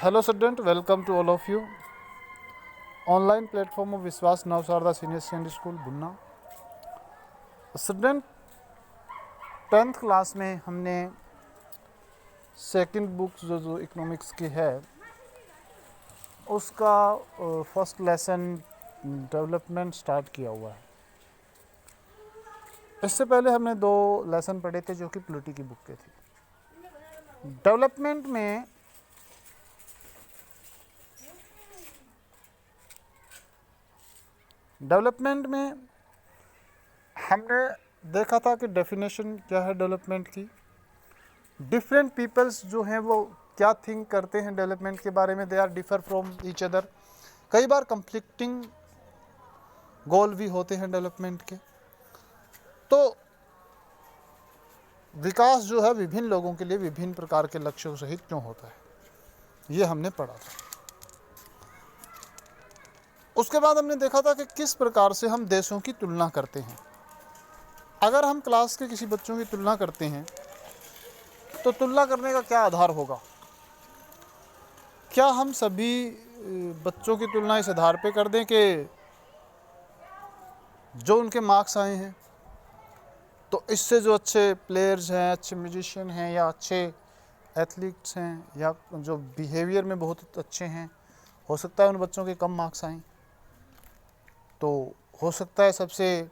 Hello student, welcome to all of you. Online platform of Vishwas नवसारदा senior secondary school बुन्ना। Student 10th class में हमने second book जो economics की है उसका फर्स्ट लेसन डेवलपमेंट स्टार्ट किया हुआ है। इससे पहले हमने 2 लेसन पढ़े थे जो कि पॉलिटी की बुक के थे। डेवलपमेंट में हमने देखा था कि डेफिनेशन क्या है डेवलपमेंट की, डिफरेंट पीपल्स जो हैं वो क्या थिंक करते हैं डेवलपमेंट के बारे में, they are differ from each other. कई बार कंफ्लिक्टिंग गोल भी होते हैं डेवलपमेंट के। तो विकास जो है विभिन्न लोगों के लिए विभिन्न प्रकार के लक्ष्यों सहित क्यों होता है, ये हमने पढ़ा था। उसके बाद हमने देखा था कि किस प्रकार से हम देशों की तुलना करते हैं। अगर हम क्लास के किसी बच्चों की तुलना करते हैं तो तुलना करने का क्या आधार होगा? क्या हम सभी बच्चों की तुलना इस आधार पे कर दें कि जो उनके मार्क्स आए हैं तो इससे जो अच्छे प्लेयर्स हैं, अच्छे म्यूजिशियन हैं या अच्छे एथलीट्स हैं या जो बिहेवियर में बहुत अच्छे हैं, हो सकता है उन बच्चों के कम मार्क्स आएँ। तो हो सकता है सबसे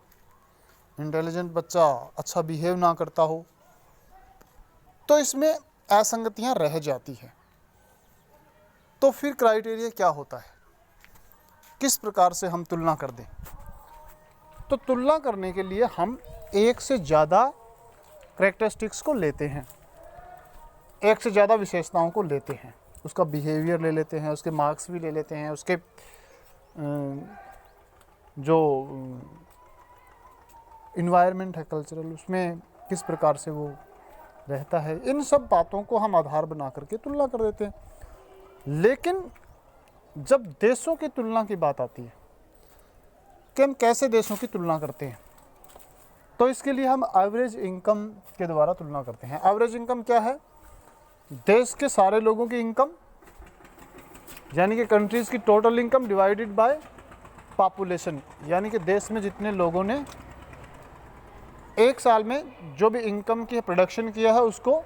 इंटेलिजेंट बच्चा अच्छा बिहेव ना करता हो, तो इसमें असंगतियां रह जाती हैं। तो फिर क्राइटेरिया क्या होता है, किस प्रकार से हम तुलना कर दें? तो तुलना करने के लिए हम एक से ज़्यादा कैरेक्टरिस्टिक्स को लेते हैं, एक से ज़्यादा विशेषताओं को लेते हैं। उसका बिहेवियर ले लेते हैं, उसके मार्क्स भी ले लेते हैं, उसके जो इन्वायरमेंट है कल्चरल, उसमें किस प्रकार से वो रहता है, इन सब बातों को हम आधार बना करके तुलना कर देते हैं। लेकिन जब देशों की तुलना की बात आती है कि हम कैसे देशों की तुलना करते हैं, तो इसके लिए हम एवरेज इनकम के द्वारा तुलना करते हैं। एवरेज इनकम क्या है? देश के सारे लोगों की इनकम, यानी कि कंट्रीज़ की total income divided by population, यानी कि देश में जितने लोगों ने एक साल में जो भी इनकम की प्रोडक्शन किया है उसको,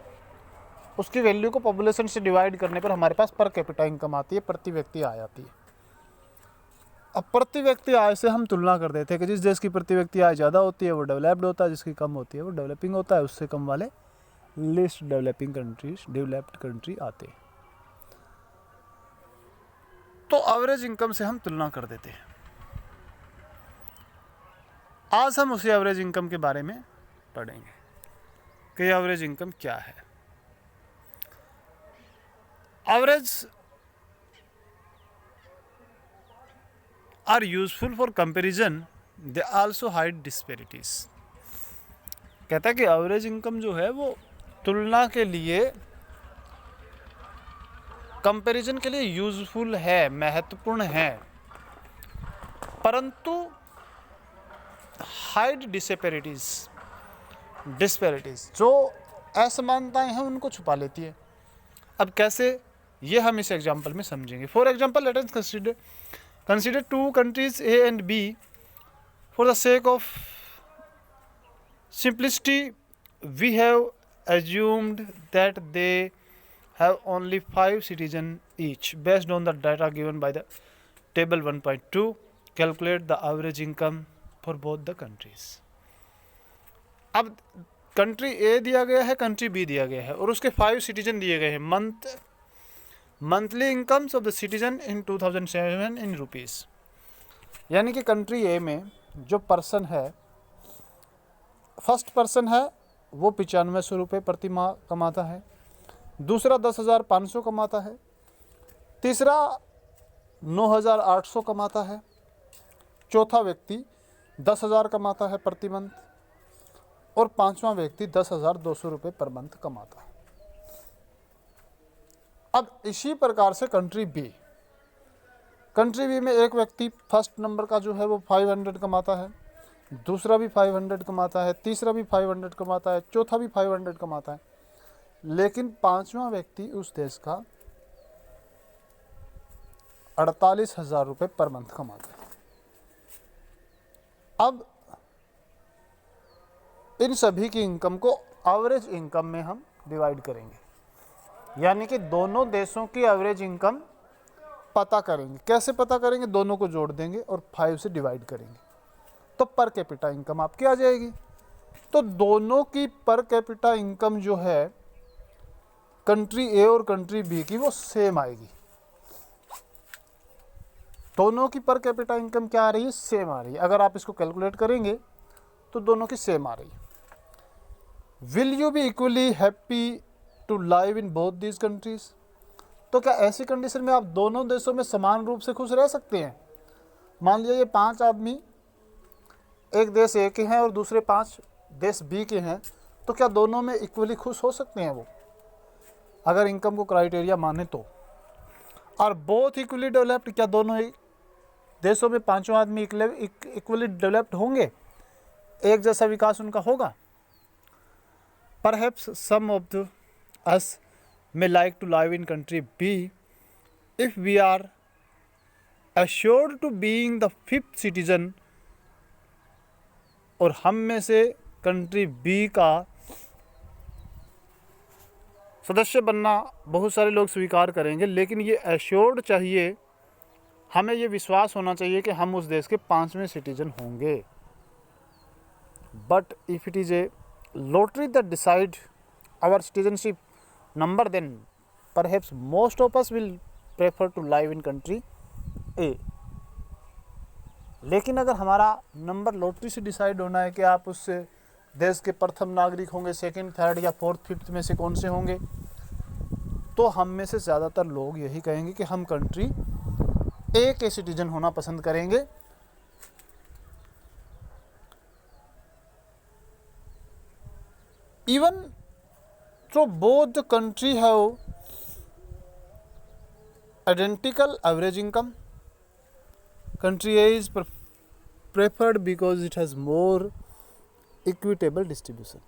उसकी वैल्यू को पॉपुलेशन से डिवाइड करने पर हमारे पास पर कैपिटा इनकम आती है, प्रति व्यक्ति आय आती है। अब प्रति व्यक्ति आय से हम तुलना कर देते हैं कि जिस देश की प्रति व्यक्ति आय ज़्यादा होती है वो डेवलप्ड होता है, जिसकी कम होती है वो डेवलपिंग होता है, उससे कम वाले list developing countries, developed country आते हैं। तो एवरेज इनकम से हम तुलना कर देते हैं। आज हम उसी एवरेज इनकम के बारे में पढ़ेंगे कि एवरेज इनकम क्या है। Average are useful for comparison, they also hide disparities. कहता है कि एवरेज इनकम जो है वो तुलना के लिए, कंपैरिजन के लिए यूजफुल है, महत्वपूर्ण है, परंतु हाइड डिस्पेरिटीज, जो असमानताएं हैं उनको छुपा लेती है। अब कैसे, ये हम इस एग्जाम्पल में समझेंगे। For example, let us consider 2 countries A and B. For the sake of simplicity, we have assumed that they have only 5 citizens each. Based on the data given by the table 1.2, calculate the average income for both the countries. अब country A दिया गया है, country B दिया गया है और उसके 5 citizen दिए गए हैं। Monthly incomes of the citizen in 2007 in rupees, यानी कि कंट्री ए में जो पर्सन है, फर्स्ट पर्सन है वो 9500 रुपये प्रति माह कमाता है, दूसरा 10,500 कमाता है, तीसरा 9,800 कमाता है, चौथा व्यक्ति 10,000 कमाता है प्रति मंथ और पांचवा व्यक्ति 10,200 रुपये पर मंथ कमाता है। अब इसी प्रकार से कंट्री बी में एक व्यक्ति फर्स्ट नंबर का जो है वो 500 कमाता है, दूसरा भी 500 कमाता है, तीसरा भी 500 कमाता है, चौथा भी 500 कमाता है, लेकिन पांचवा व्यक्ति उस देश का 48,000 रुपये पर मंथ कमाता है। अब इन सभी की इनकम को एवरेज इनकम में हम डिवाइड करेंगे, यानी कि दोनों देशों की एवरेज इनकम पता करेंगे। कैसे पता करेंगे? दोनों को जोड़ देंगे और 5 से डिवाइड करेंगे, तो पर कैपिटा इनकम आपकी आ जाएगी। तो दोनों की पर कैपिटा इनकम जो है कंट्री ए और कंट्री बी की वो सेम आएगी। दोनों की पर कैपिटा इनकम क्या आ रही है? सेम आ रही है। अगर आप इसको कैलकुलेट करेंगे तो दोनों की सेम आ रही है। Will you be equally happy to live in both these countries? तो क्या ऐसी कंडीशन में आप दोनों देशों में समान रूप से खुश रह सकते हैं? मान लीजिए ये 5 आदमी एक देश ए के हैं और दूसरे 5 देश बी के हैं, तो क्या दोनों में इक्वली खुश हो सकते हैं वो, अगर इनकम को क्राइटेरिया माने तो? और बोथ इक्वली डेवलप्ड, क्या दोनों देशों में 5 आदमी इक्वली डेवलप्ड होंगे? एक जैसा विकास उनका होगा? Perhaps some of us may like to live in country B if we are assured to being the 5th citizen, और हम में से कंट्री बी का सदस्य बनना बहुत सारे लोग स्वीकार करेंगे, लेकिन ये एश्योर्ड चाहिए, हमें ये विश्वास होना चाहिए कि हम उस देश के 5वें सिटीजन होंगे। But if it is a lottery that decide our citizenship number, then perhaps most of us will prefer to live in country A। लेकिन अगर हमारा नंबर लॉटरी से डिसाइड होना है कि आप उस देश के प्रथम नागरिक होंगे, सेकंड, थर्ड या फोर्थ, फिफ्थ में से कौन से होंगे, तो हम में से ज़्यादातर लोग यही कहेंगे कि हम कंट्री ए के सिटीजन होना पसंद करेंगे। Even though both the country have identical average income, country A is preferred because it has more equitable distribution।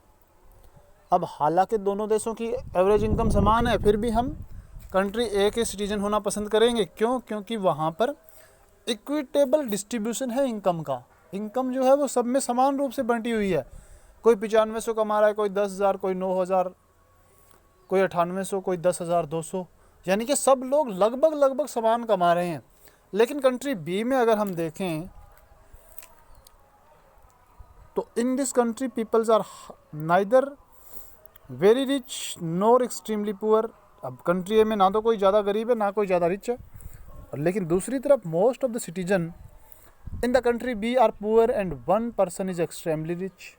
अब हालांकि दोनों देशों की एवरेज इनकम समान है, फिर भी हम कंट्री ए के सिटीजन होना पसंद करेंगे। क्यों? क्योंकि वहाँ पर इक्विटेबल डिस्ट्रीब्यूशन है इनकम का। इनकम जो है वो सब में समान रूप से बंटी हुई है। कोई 9500 कमा रहा है, कोई 10,000, कोई 9,000, कोई 9800, कोई 10,200, यानी कि सब लोग लगभग समान कमा रहे हैं। लेकिन कंट्री बी में अगर हम देखें तो in this country peoples are neither very rich nor extremely poor. अब कंट्री ए में ना तो कोई ज़्यादा गरीब है ना कोई ज़्यादा रिच है, लेकिन दूसरी तरफ most of the citizen in the country B are poor and one person is extremely rich.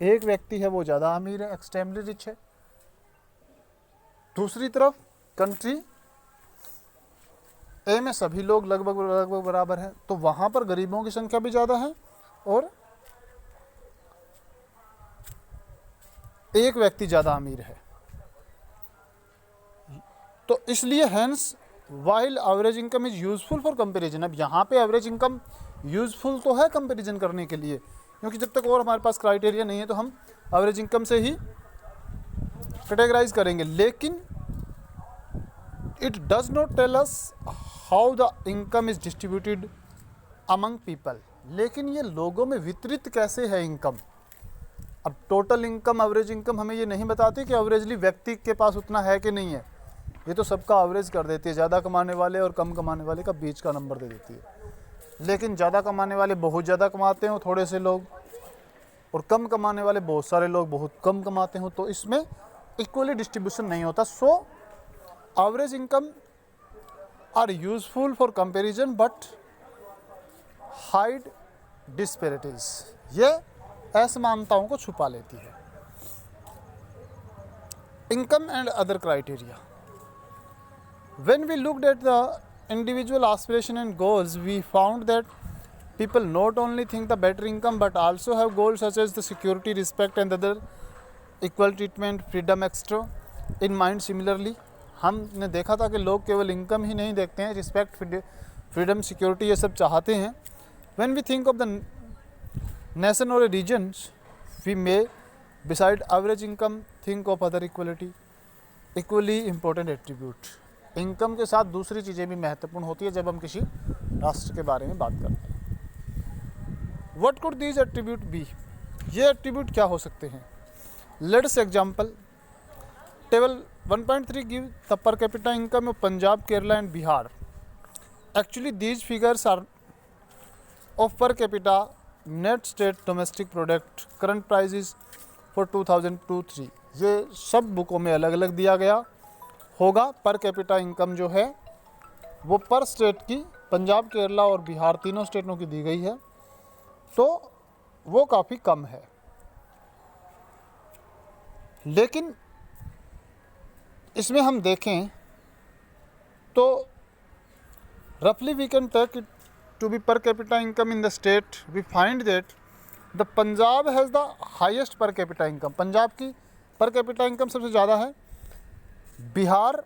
एक व्यक्ति है वो ज़्यादा अमीर है, एक्सट्रीमली रिच है। दूसरी तरफ कंट्री ए में सभी लोग लगभग बराबर हैं, तो वहाँ पर गरीबों की संख्या भी ज़्यादा है और एक व्यक्ति ज़्यादा अमीर है। तो इसलिए hence while average income is useful for comparison. अब यहाँ पे एवरेज इनकम यूजफुल तो है कंपैरिजन करने के लिए, क्योंकि जब तक और हमारे पास क्राइटेरिया नहीं है तो हम एवरेज इनकम से ही कैटेगराइज करेंगे। लेकिन it does not tell us how the income is distributed among people. लेकिन ये लोगों में वितरित कैसे है इनकम। अब टोटल इनकम, एवरेज इनकम हमें ये नहीं बताती कि एवरेजली व्यक्ति के पास उतना है कि नहीं है। ये तो सबका एवरेज कर देती है, ज़्यादा कमाने वाले और कम कमाने वाले का बीच का नंबर दे देती है। लेकिन ज़्यादा कमाने वाले बहुत ज़्यादा कमाते हो थोड़े से लोग, और कम कमाने वाले बहुत सारे लोग बहुत कम कमाते हो, तो इसमें इक्वली डिस्ट्रीब्यूशन नहीं होता। So average income are useful for comparison but hide disparities. ये असमानताओं को छुपा लेती है। Income and other criteria. When we looked at the individual aspiration and goals, we found that people not only think the better income but also have goals such as the security, respect and other equal treatment, freedom extra in mind. Similarly, हमने देखा था कि लोग केवल income ही नहीं देखते हैं, respect, freedom, security ये सब चाहते हैं। When we think of the nation or a regions, we may beside average income think of other equally important attribute। Income के साथ दूसरी चीज़ें भी महत्वपूर्ण होती है जब हम किसी राष्ट्र के बारे में बात करते हैं। What could these attribute be, ये एट्रीब्यूट क्या हो सकते हैं? Let's example, table 1.3 give the per capita income of Punjab, Kerala and Bihar. Actually these figures are of per capita net state domestic product current prices for 2002-03। ये सब बुकों में अलग अलग दिया गया होगा। पर कैपिटा इनकम जो है वो पर स्टेट की, पंजाब, केरला और बिहार तीनों स्टेटों की दी गई है, तो वो काफ़ी कम है। लेकिन इसमें हम देखें तो रफली we can take it to be per capita income in the state, we find that the Punjab has the highest per capita income। Punjab की per capita income सबसे ज़्यादा है। Bihar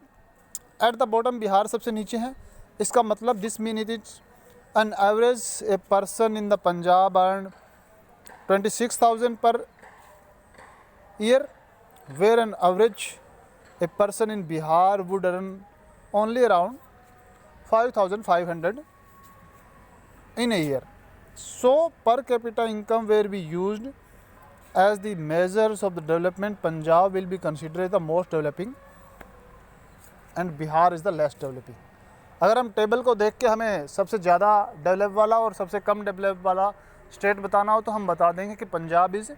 at the bottom, Bihar सबसे नीचे है। इसका मतलब this mean it is an average a person in the Punjab earn 26,000 per year, where an average a person in Bihar would earn only around 5,500 in a year। So per capita income where we used as the measures of the development, Punjab will be considered the most developing and Bihar is the less developing। अगर हम table को देख के हमें सबसे ज़्यादा develop वाला और सबसे कम डेवलप वाला स्टेट बताना हो तो हम बता देंगे कि Punjab is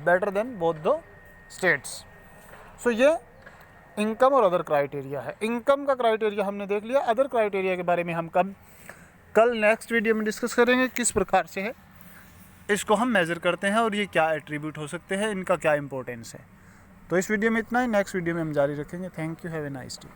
better than both the states. So ये इनकम और अदर क्राइटेरिया है। इनकम का क्राइटेरिया हमने देख लिया, अदर क्राइटेरिया के बारे में हम कल नेक्स्ट वीडियो में डिस्कस करेंगे किस प्रकार से है इसको हम मेज़र करते हैं और ये क्या एट्रीब्यूट हो सकते हैं, इनका क्या इंपॉर्टेंस है। तो इस वीडियो में इतना ही, नेक्स्ट वीडियो में हम जारी रखेंगे। Thank you, have a nice day.